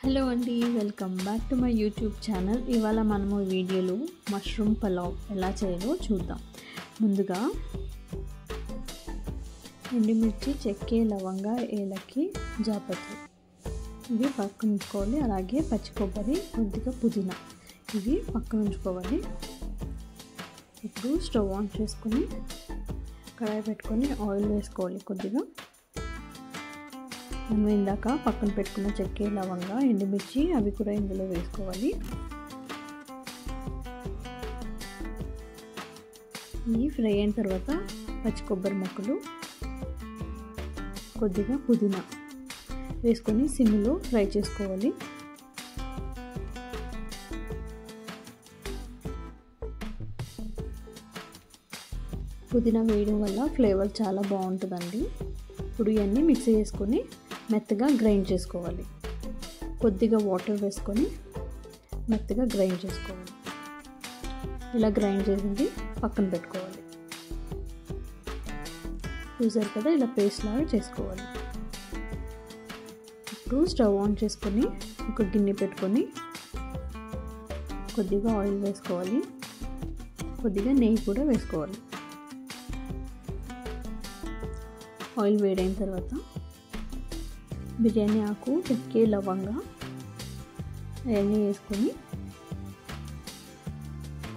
Hello అండి, welcome back to my YouTube channel. ఇవాళ మనము వీడియోలో మష్రూమ్ పలావ్ ఎలా చేయాలో చూద్దాం. ముందుగా ఎండుమిర్చి, చెక్క, లవంగ, ఏలక్కి, జాపత్రి ఇవి పక్కన ఉంచుకోవాలి. అలాగే పచ్చి కొబ్బరి, కొద్దిగా పుదీనా ఇవి పక్కన ఉంచుకోవాలి. ఇప్పుడు స్టవ్ ఆన్ చేసుకొని కడాయి పెట్టుకొని ఆయిల్ వేసుకోవాలి. కొద్దిగా మనం ఇందాక పక్కన పెట్టుకున్న చెక్క, లవంగ, ఎండుమిర్చి అవి కూడా ఇందులో వేసుకోవాలి. ఇవి ఫ్రై అయిన తర్వాత పచ్చి కొబ్బరి ముక్కలు, కొద్దిగా పుదీనా వేసుకొని సిమ్లో ఫ్రై చేసుకోవాలి. పుదీనా వేయడం వల్ల ఫ్లేవర్ చాలా బాగుంటుందండి. ఇప్పుడు ఇవన్నీ మిక్సీ చేసుకొని మెత్తగా గ్రైండ్ చేసుకోవాలి. కొద్దిగా వాటర్ వేసుకొని మెత్తగా గ్రైండ్ చేసుకోవాలి. ఇలా గ్రైండ్ చేసింది పక్కన పెట్టుకోవాలి. చూసారు కదా, ఇలా పేస్ట్ లాగా చేసుకోవాలి. ఇప్పుడు స్టవ్ ఆన్ చేసుకొని ఒక గిన్నె పెట్టుకొని కొద్దిగా ఆయిల్ వేసుకోవాలి. కొద్దిగా నెయ్యి కూడా వేసుకోవాలి. ఆయిల్ వేడైన తర్వాత బిర్యానీ ఆకు, చెక్క, లవంగ అవన్నీ వేసుకొని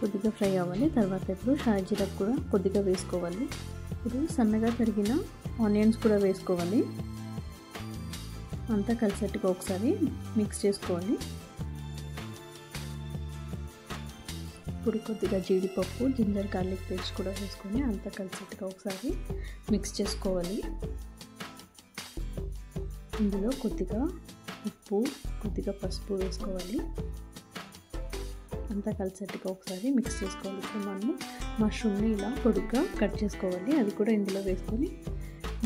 కొద్దిగా ఫ్రై అవ్వాలి. తర్వాత ఇప్పుడు షాజీరా కూడా కొద్దిగా వేసుకోవాలి. ఇప్పుడు సన్నగా తరిగిన ఆనియన్స్ కూడా వేసుకోవాలి. అంతా కలిసేట్టుగా ఒకసారి మిక్స్ చేసుకోవాలి. ఇప్పుడు కొద్దిగా జీడిపప్పు, జింజర్ గార్లిక్ పేస్ట్ కూడా వేసుకొని అంతా కలిసేట్టుగా ఒకసారి మిక్స్ చేసుకోవాలి. ఇందులో కొద్దిగా ఉప్పు, కొద్దిగా పసుపు వేసుకోవాలి. అంతా కలిసేట్టుగా ఒకసారి మిక్స్ చేసుకోవాలి. ఇప్పుడు మనము మష్రూమ్ని ఇలా పొడుగ్గా కట్ చేసుకోవాలి. అది కూడా ఇందులో వేసుకొని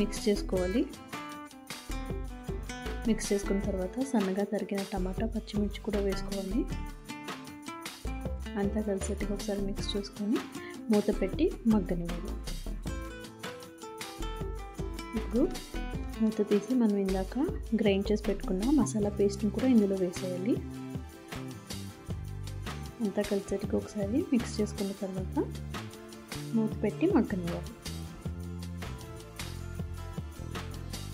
మిక్స్ చేసుకోవాలి. మిక్స్ చేసుకున్న తర్వాత సన్నగా తరిగిన టమాటా, పచ్చిమిర్చి కూడా వేసుకోవాలి. అంతా కలిసేట్టుగా ఒకసారి మిక్స్ చేసుకొని మూత పెట్టి మగ్గనివ్వాలి. ఇప్పుడు మూత తీసి మనం ఇందాక గ్రైండ్ చేసి పెట్టుకున్న మసాలా పేస్ట్ని కూడా ఇందులో వేసేయాలి. అంతా కలిసేట్టుగా ఒకసారి మిక్స్ చేసుకున్న తర్వాత మూత పెట్టి మగ్గనివ్వాలి.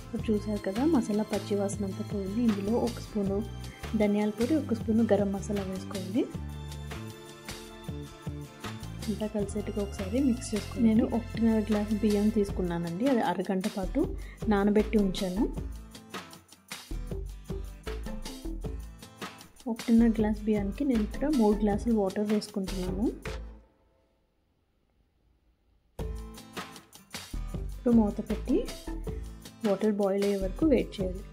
ఇప్పుడు చూసారు కదా, మసాలా పచ్చి వాసన అంతా పోయింది. ఇందులో 1 స్పూను ధనియాల పొడి, 1 స్పూను గరం మసాలా వేసుకోవాలి. అంతా కలిసేట్టుగా ఒకసారి మిక్స్ చేసుకోవాలి. నేను 1.5 గ్లాసు బియ్యం తీసుకున్నానండి. అది అరగంట పాటు నానబెట్టి ఉంచాను. 1.5 గ్లాస్ బియ్యానికి నేను ఇక్కడ 3 గ్లాసులు వాటర్ వేసుకుంటున్నాను. ఇప్పుడు మూత పెట్టి వాటర్ బాయిల్ అయ్యే వరకు వెయిట్ చేయాలి.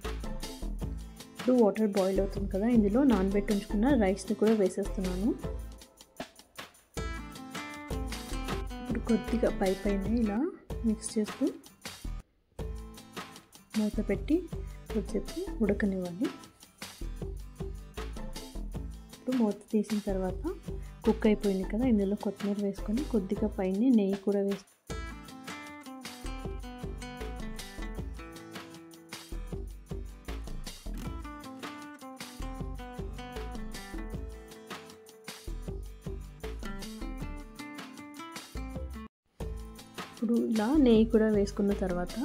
ఇప్పుడు వాటర్ బాయిల్ అవుతుంది కదా, ఇందులో నానబెట్టి ఉంచుకున్న రైస్ని కూడా వేసేస్తున్నాను. ఇప్పుడు కొద్దిగా పైన ఇలా మిక్స్ చేస్తూ మూత పెట్టి కొద్దిసేపు ఉడకనివ్వాలి. ఇప్పుడు మూత తీసిన తర్వాత కుక్ అయిపోయింది కదా, ఇందులో కొత్తిమీర వేసుకొని కొద్దిగా పైన నెయ్యి కూడా వేసి ఇప్పుడు ఇలా నెయ్యి కూడా వేసుకున్న తర్వాత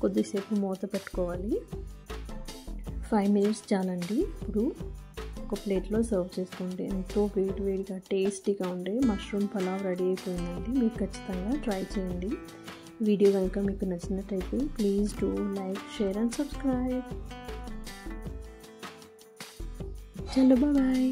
కొద్దిసేపు మూత పెట్టుకోవాలి. 5 మినిట్స్ చాలండి. ఇప్పుడు ఒక ప్లేట్లో సర్వ్ చేసుకోండి. ఎంతో వేడిగా టేస్టీగా ఉండే మష్రూమ్ పలావ్ రెడీ అయిపోయిందండి. మీరు ఖచ్చితంగా ట్రై చేయండి. వీడియో కనుక మీకు నచ్చినట్టయితే please do like, share and subscribe. చలో బాయ్.